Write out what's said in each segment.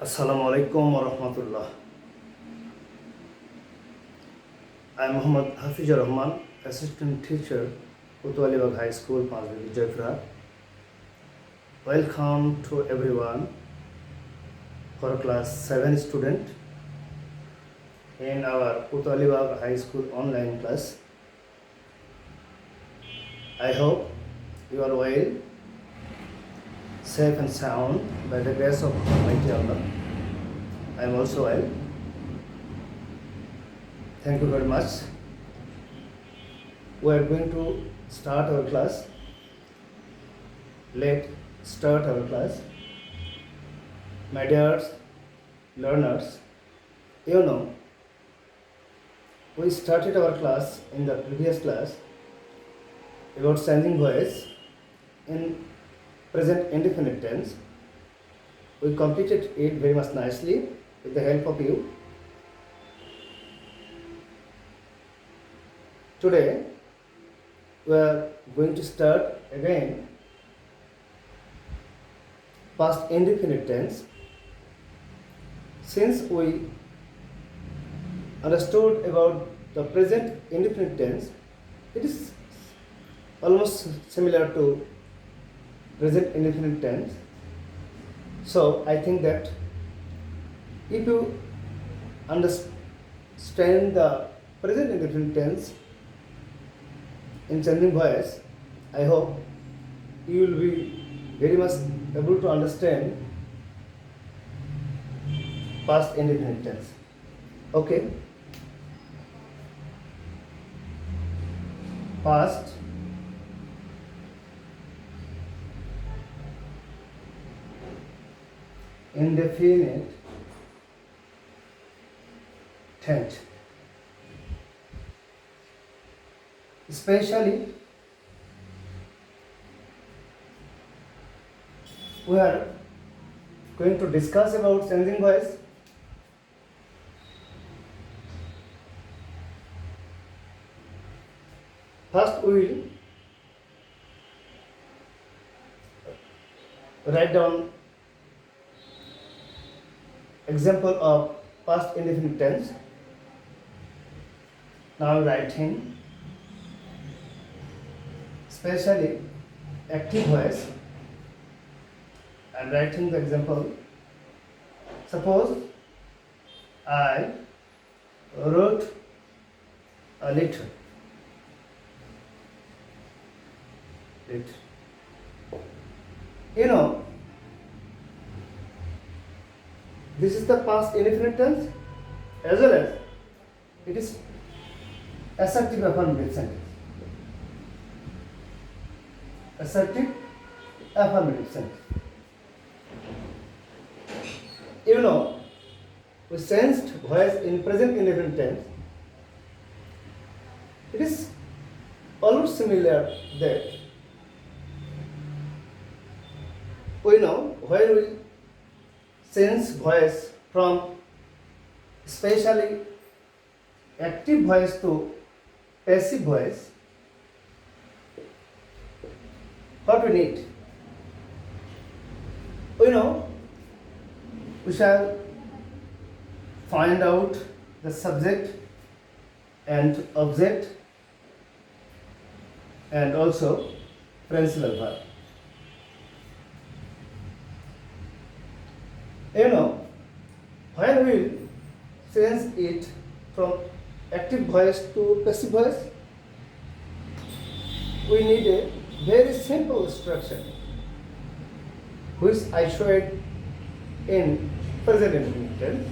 Assalamu alaikum wa rahmatullah. I am Muhammad Hafizur Rahman, Assistant Teacher, Utwalibag High School, Panjguri, Jaipur. Welcome to everyone for class 7 student in our Utwalibag High School online class. I hope you are well, safe and sound by the grace of Almighty Allah. I am also well. Thank you very much. We are going to start our class. Let's start our class. My dear learners, you know, we started our class in the previous class about changing voice in present indefinite tense. We completed it very much nicely with the help of you. Today, we are going to start again past indefinite tense. Since we understood about the present indefinite tense, it is almost similar to present indefinite tense. So I think that if you understand the present indefinite tense in changing voice, I hope you will be very much able to understand past indefinite tense. Okay? Past indefinite tense. Especially we are going to discuss about changing voice. First we will write down example of past indefinite tense. Now writing especially active voice. I am writing the example. Suppose I wrote a letter. You know, this is the past indefinite tense as well as it is assertive affirmative sentence. Assertive affirmative sentence. You know, we sensed voice in present indefinite tense. It is almost similar that we know when we sense voice from especially active voice to passive voice, what we need? We know we shall find out the subject and object and also principal verb. You know, when we change it from active voice to passive voice, we need a very simple structure which I showed in present indefinite tense,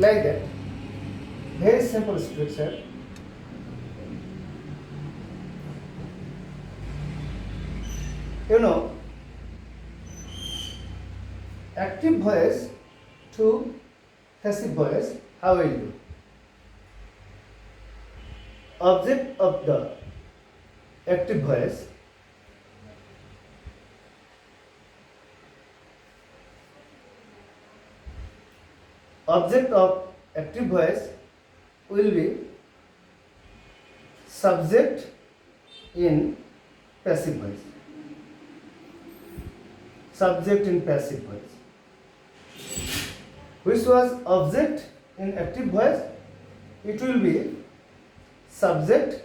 like that. Very simple structure. You know, active voice to passive voice, how will you? Object of the active voice will be subject in passive voice. Subject in passive voice. which was object in active voice, it will be subject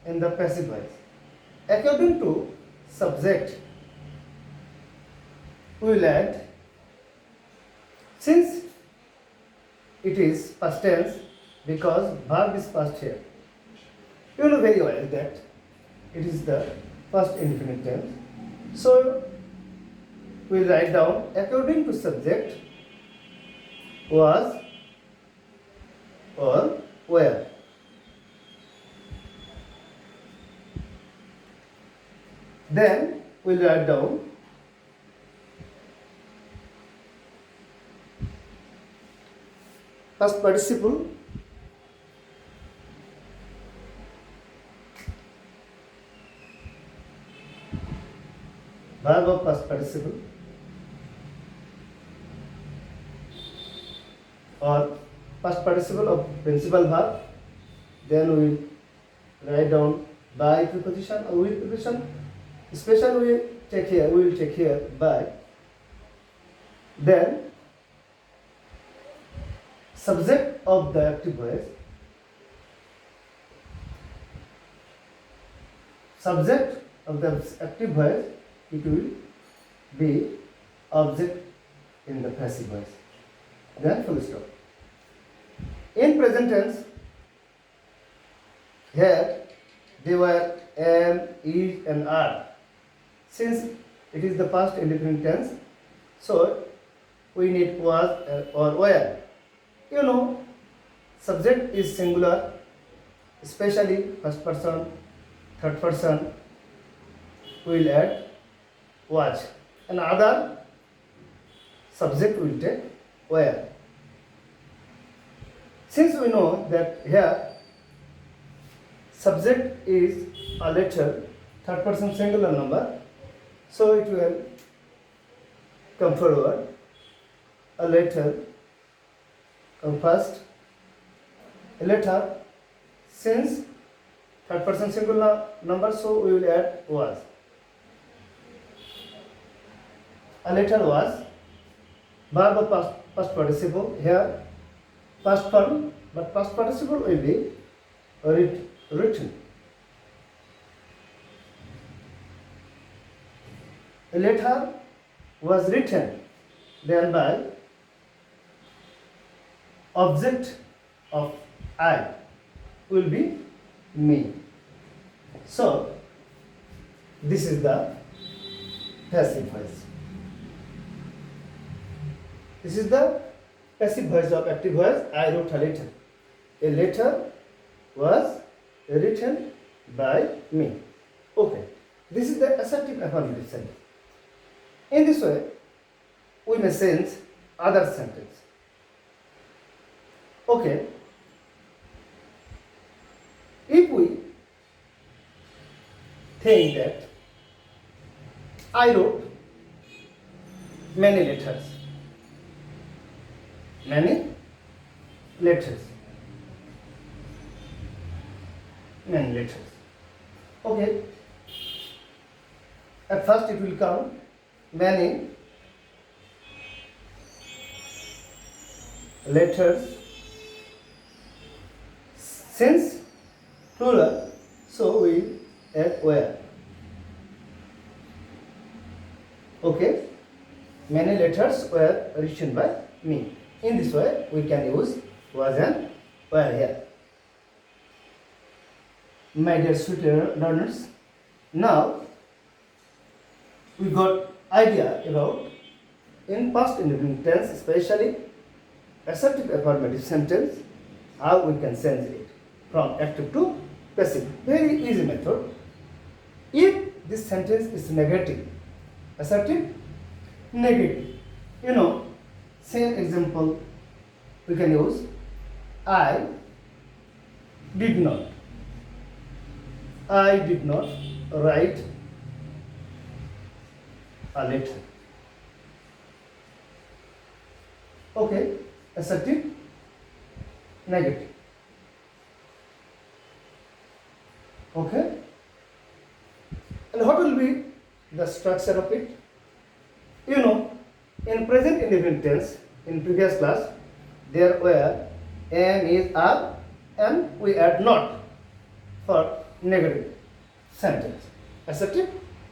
in the passive voice. According to subject, we will add, since it is past tense because verb is past here. You know very well that it is the past indefinite tense. So we will write down according to subject, was or were. Then we will write down past participle, verb of past participle, or past participle of principal verb. Then we write down by preposition or with preposition. Special we will take here by. Then subject of the active voice. Subject of the active voice, it will be object in the passive voice. Then full stop. In present tense, here they were am, is and are. Since it is the past indefinite tense, so we need was or were. You know, subject is singular, especially first person, third person. We will add was. And other subject will take were. Since we know that here subject is a letter, third person singular number, so it will come forward. A letter come first. A letter, since third person singular number, so we will add was. A letter was. Verb of past participle, here past form, but past participle will be written. A letter was written, thereby object of I will be me. So this is the passive voice. This is the passive voice of active voice. I wrote a letter. A letter was written by me. Okay. This is the assertive affirmative sentence. In this way, we may sense other sentence. Okay. If we think that I wrote many letters. Many letters. Many letters. Okay. At first it will come many letters. Since plural, so we add where. Okay. Many letters were written by me. In this way, we can use was and were here. My dear sweet learners, now we got idea about in past indefinite tense, especially assertive affirmative sentence, how we can change it from active to passive. Very easy method. If this sentence is negative, assertive, negative, you know, same example we can use. I did not write a letter. Okay, assertive, negative. Okay, and what will be the structure of it? You know, in present indefinite tense, in previous class, there where am is are and we add not for negative sentence. Assertive,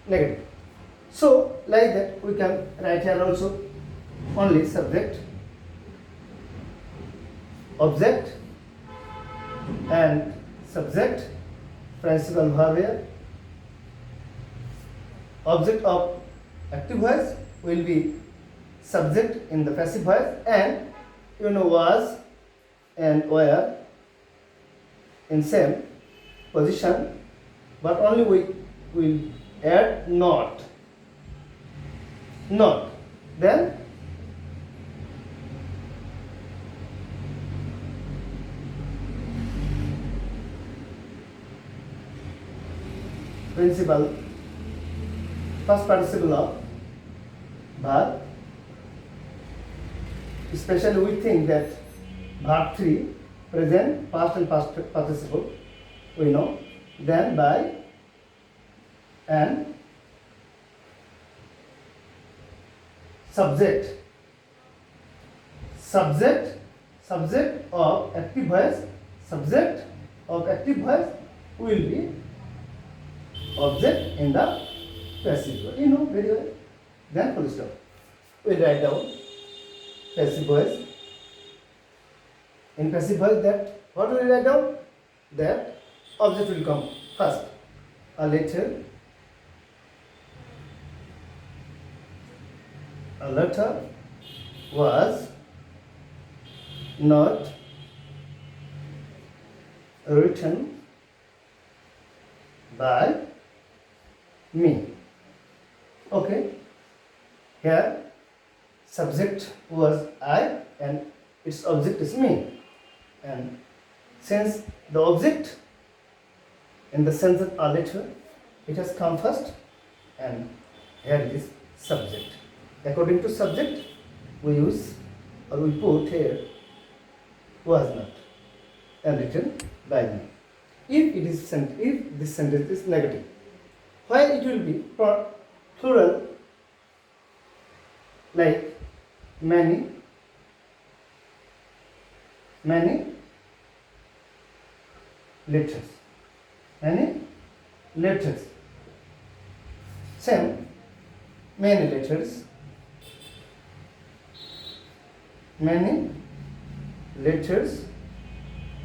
negative. So like that we can write here also only subject, object and subject, principal verb here. Object of active voice will be subject in the passive voice, and was and were in same position, but only we will add not. Then principal, past participle of verb. Especially we think that verb 3, present, past and past participle, we know. Then by and subject of active voice, subject of active voice will be object in the passive voice. Very well. Then full stop. We'll write down passive voice. In passive voice, that what will we write down? That object will come first. A letter was not written by me. Okay. Here subject was I and its object is me. And since the object in the sense of a letter, it has come first, and here it is subject. According to subject, we use or we put here was not and written by me. If it is if this sentence is negative, why it will be plural, like many letters. Same, many letters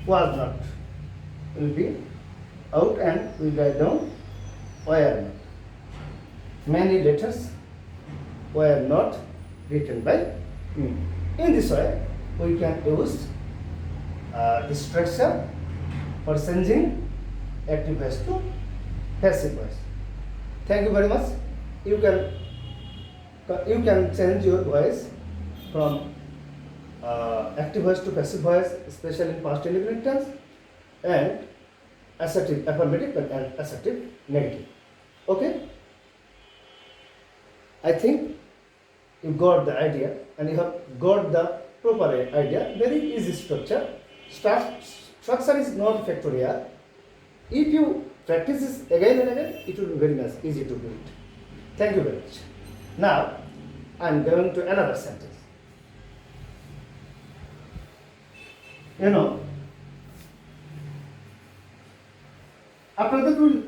was not will be out, and we write down were not. Many letters were not written by me. In this way, we can use the structure for changing active voice to passive voice. Thank you very much. You can change your voice from active voice to passive voice, especially in past indefinite tense, and assertive affirmative and assertive negative. Okay? I think you got the idea, and you have got the proper idea. Very easy structure. Structure is not factorial. If you practice this again and again, it will be very nice, easy to do it. Thank you very much. Now, I am going to another sentence. After that, we will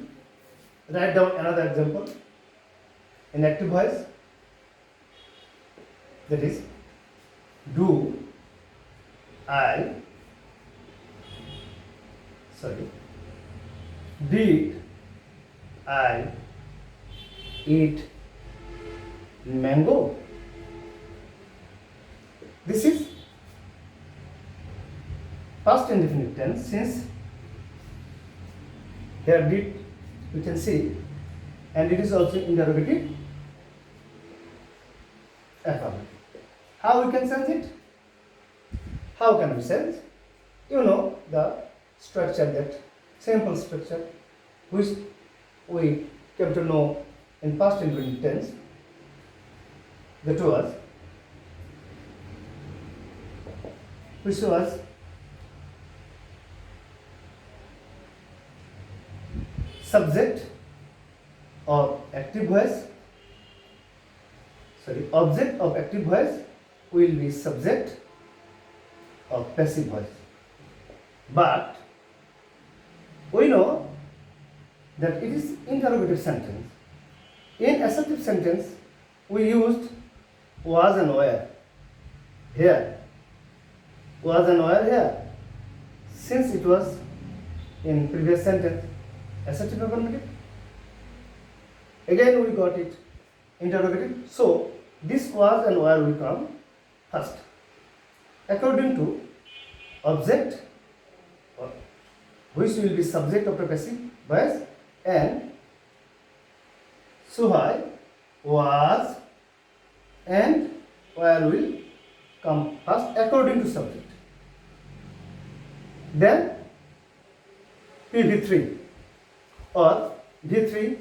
write down another example in active voice. That is, did I eat mango? This is past indefinite tense, since here did you can see, and it is also interrogative affirmative. How we can sense it? How can we sense? The structure, that simple structure which we came to know in past indefinite tense. That was subject of active voice. Object of active voice will be subject, of passive voice. But we know that it is interrogative sentence. In assertive sentence, we used was and were. Here, was and were here. Since it was in previous sentence, assertive affirmative. Again we got it interrogative. So this was and were will come first. According to object, which will be subject of the passive voice, and so I was and where will come first according to subject. Then PV3 or V3,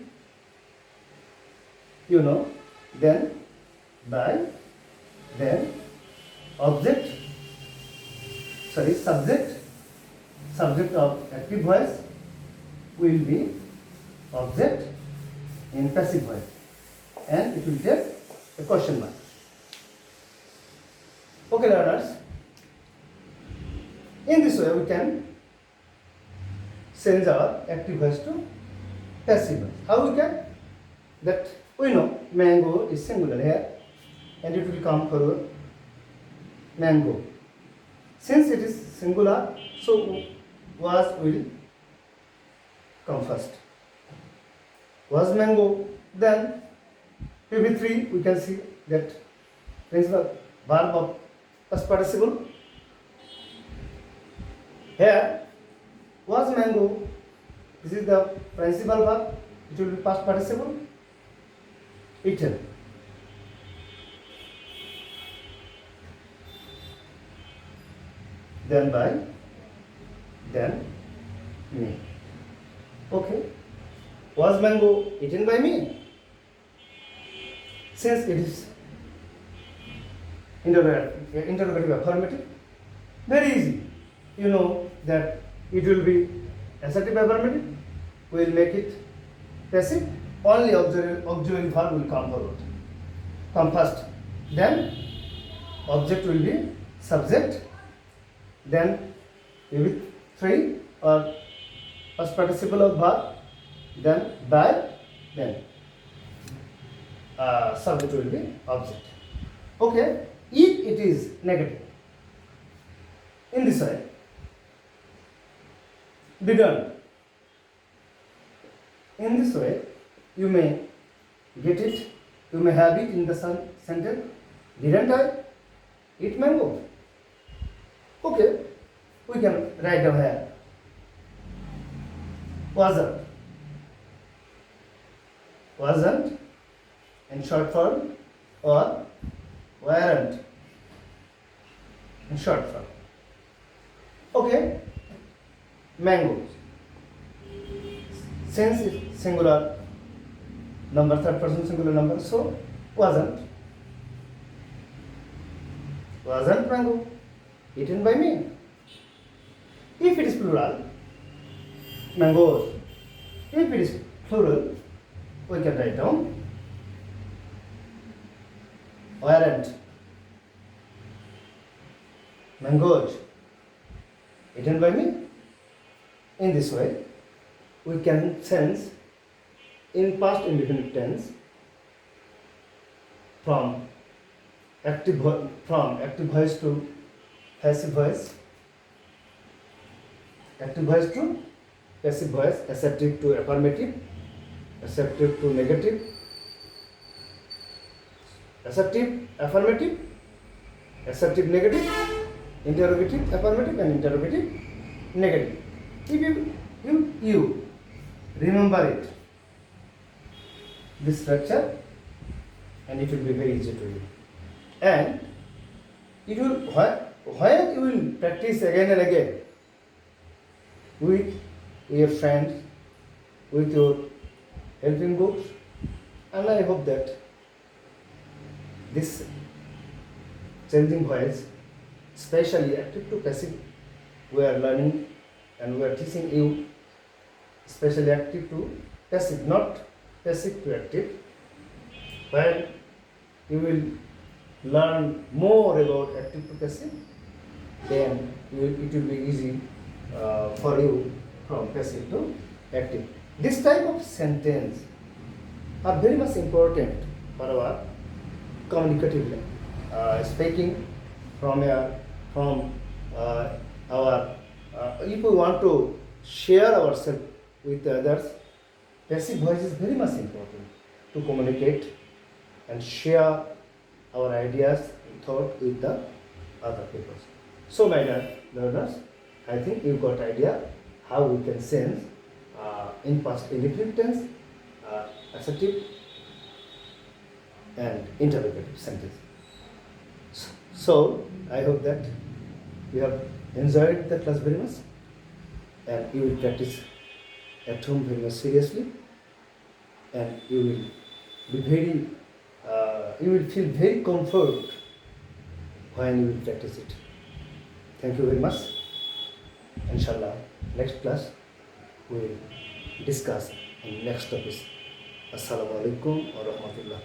you know, then by, then object, subject of active voice will be object in passive voice, and it will take a question mark. Okay, learners, in this way we can change our active voice to passive voice. How we can? That we know mango is singular here, and it will come forward mango. Since it is singular, so was will come first. Was mango. Then PV3 we can see that principal verb of past participle. Here was mango. This is the principal verb. It will be past participle. Eaten. Then by, then me. Okay. Was mango eaten by me? Since it is interrogative affirmative, very easy. You know that it will be assertive affirmative. We will make it passive. Only auxiliary verb will come forward. Come first. Then object will be subject. Then maybe 3 or past participle of verb. Then by, then subject will be object. Okay. If it is negative, in this way, didn't. In this way, you may get it, you may have it in the sentence. Didn't I eat mango? Okay, we can write down here. Wasn't. Wasn't in short form, or weren't in short form. Okay, mangoes. Since it's singular number, third person singular number, so wasn't mango eaten by me. If it is plural, mangoes. If it is plural, we can write down weren't mangoes eaten by me. In this way, we can sense in past indefinite tense from active voice to passive voice, active voice to passive voice, assertive to affirmative, assertive to negative, assertive, affirmative, assertive, negative, interrogative, affirmative, and interrogative, negative. If you remember it, this structure, and it will be very easy to you. And it will, where you will practice again and again with your friends, with your helping books, and I hope that this changing voice, especially active to passive, we are learning and we are teaching you, especially active to passive, not passive to active, where you will learn more about active to passive then it will be easy for you from passive to active. This type of sentence are very much important for our communicative speaking from our if we want to share ourselves with others. Passive voice is very much important to communicate and share our ideas and thought with the other people. So, my dear learners, I think you got idea how we can sense in past indicative tense, assertive, and interrogative sentence. So, I hope that you have enjoyed the class very much, and you will practice at home very much seriously, and you will be very, you will feel very comfort when you will practice it. Thank you very much. Inshallah, next class we will discuss on next topic. Assalamu alaikum wa rahmatullah.